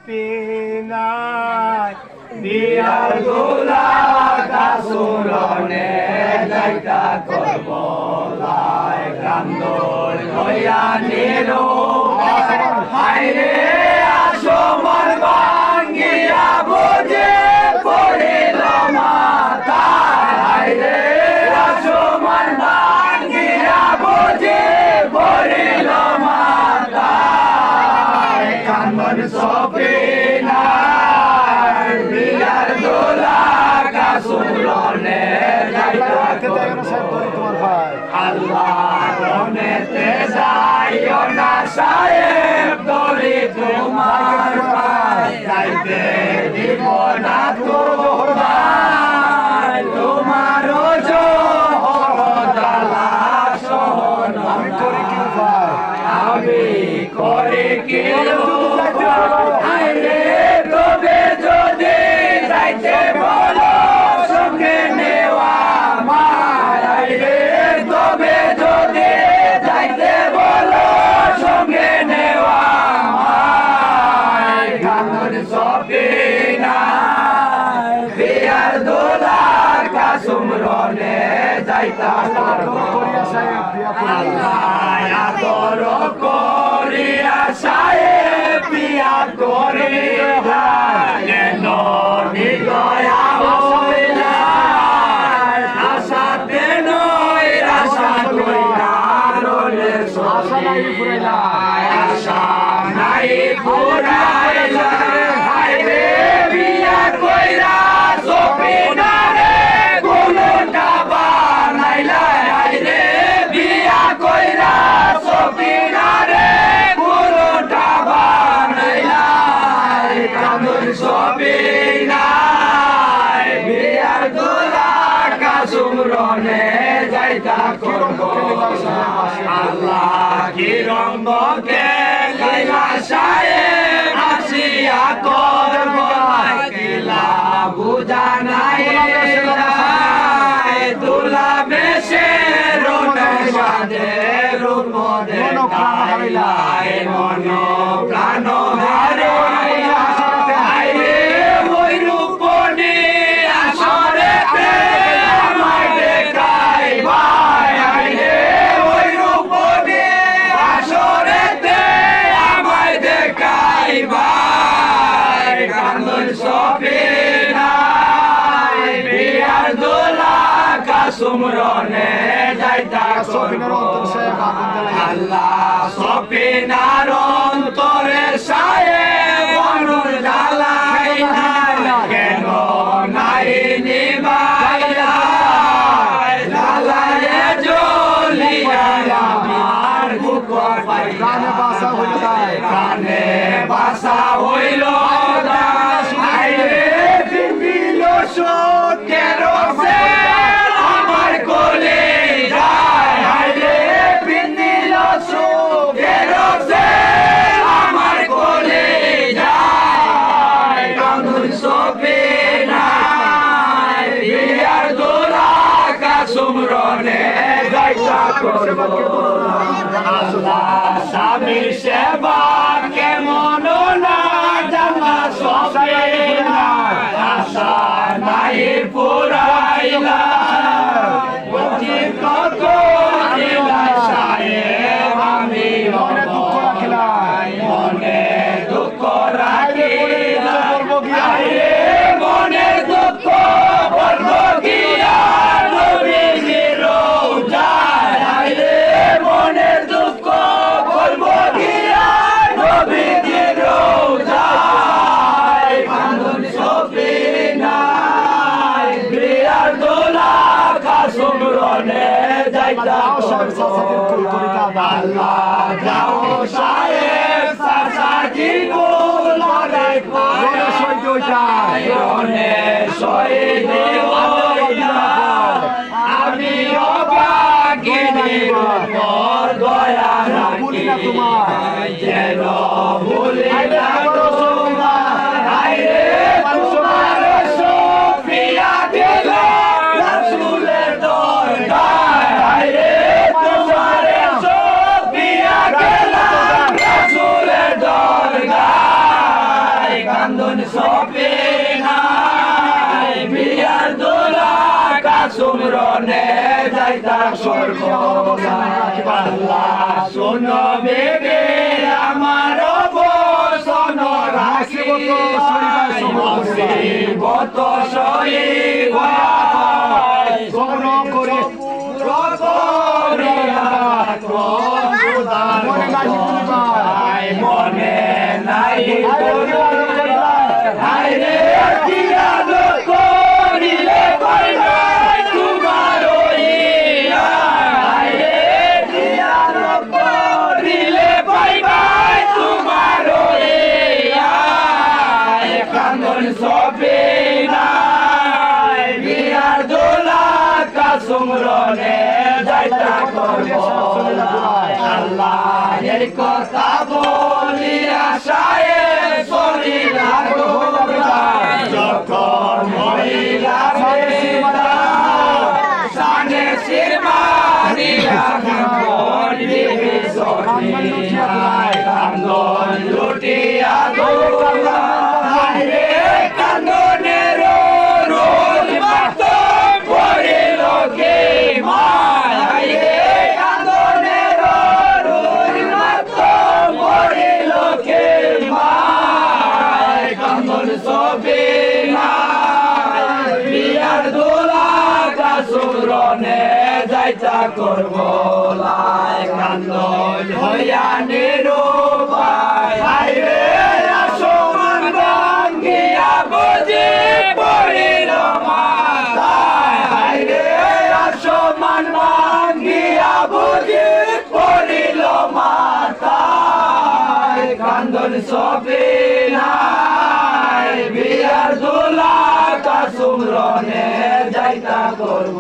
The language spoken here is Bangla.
পিনাই বিয়ার গোলা কাসুরনে যাইতা করবলাই কান্দর লইয়া নিরো হায়রে আসমান ভাঙ্গিয়া বুঝে পড়িল মাথা হায়রে আসমান ভাঙ্গিয়া বুঝে পড়িল মাথা কান্দর সপিনার বিয়ার গোলা কাসুরনে যাইতা করবলাই আল্লাহ রনেতে যাইও না সাহেব দরি তোমার পায় যাইতে দিব না তোমার তোমারও জহরদালা সহন আমি করে কি আইরে তবে যদি যাইতে বলো সঙ্গে নেওয়া মার আইরে তবে যদি যাইতে বলো সঙ্গে নেওয়া মার কান্দর সপিনার বিয়ার দোলা কাসুমরনে যাইতা আল্লাহ আদর করিয়া সাহেব বিয়া করিয়া কেন নিগয়া হইলা আশাতে নয় আশা কইরা রলে সইলা আশা নাই ফুরাইলা হায়রে বিয়া কইরা সপিনারে কোনটা বানাইলা হায়রে বিয়া কইরা সপিনারে কোনটা বানাইলা কান্দর সপিনার বিয়ার গোলা কাসুমরনে যাইতা করব আল্লাহ কি রঙ্গ কে লীলা সাহেব আসিয়া করব কিলা বুঝা নাই তুলা বেশে রোনে সাজে রূপ দেখাইলা মন প্রাণ হারাইলা আইরে ওই রূপনি আসরেতে আমায় দেখাই ভাই আইরে ওই রূপনি আসরেতে আমায় দেখাই ভাই কান্দর সপিনার বিয়ার দোলা কাসুমরনে যাইতা করব আল্লাহ সপিনার অন্তরে সাহেব অনুর জ্বালাই কেন নাই নিবাইলা জ্বালায় জ্বলিয়া আমার বুক প্রাণে বাসা হইল দিল কেরোসিন আমার কোলে যায় হায়রে পিন্দিল কেরোসিন আমার কোলে যায় কান্দর সপিনার বিয়ার দোলা কাসুমরনে যাইতা করব আল্লাহ স্বামীর সেবা কেমন না জানা সপিনার আশা নাই পুরাইলা বুঝি কত দিলা সাহেব আমি মনে দুঃখ রাখিলাই মনে দুঃখ রাখিলা আরে মনে দুঃখ বলব গিয়া নবীর রওজায় আরে মনে দুঃখ বলব গিয়া নবীর রওজায় কান্দর সপিনার বিয়ার দোলা কাসুমরনে যাইতা আল্লাহ যাও সাহেব সাসাজি গোলারে রনে শহীদ আমি অবাগিনী মোর দয়া রাখি যেন ভুলি না তোমার আইরে তোমার সফিয়া দিল রাসূলের দরগায় আইরে তোমার সফিয়া গেল রাসূলের দরগায় কান্দন সপে নাই বিয়ার দোলা কাসুমরনে যাইতা সর্বনাশ আল্লাহ শোনো বেবে আমার বসন রাখি মুসিবত সইব স্মরণ করে মনে নাই শুনিবার মনে নাই হায়রে কিয়াদ করিলে পাইবাই তোমার ইয়া হায়রে কিয়াদ করিলে পাইবাই তোমার ইয়া কান্দন সবে নাই বিয়ার দোলা কাসুমরনে যাইতা করব আল্লাহর কথা বলি আশায় শরীরা গোলায় যখন মহিলা সানে শিরমারিয়া কান্দন দিবি সখিয়া কান্দন লুটিয়া দোলায় রে কান্দনের রোল মাত পড়িল কে মায় রে কান্দনের রোল মাত পড়িল কে মায় কান্দন সবে নাই বিয়ার দোলা কাসুরনে যাইতা করব লাই কান্দন হইয়া নিরুপায় হায়রে আসমান ভাঙ্গিয়া বুঝি পড়িল মাথায় হায়রে আসমান ভাঙ্গিয়া বুঝি পড়িল মাথায় কান্দন সবে নাই বিয়ার দোলা কাসুমরনে যাইতা করব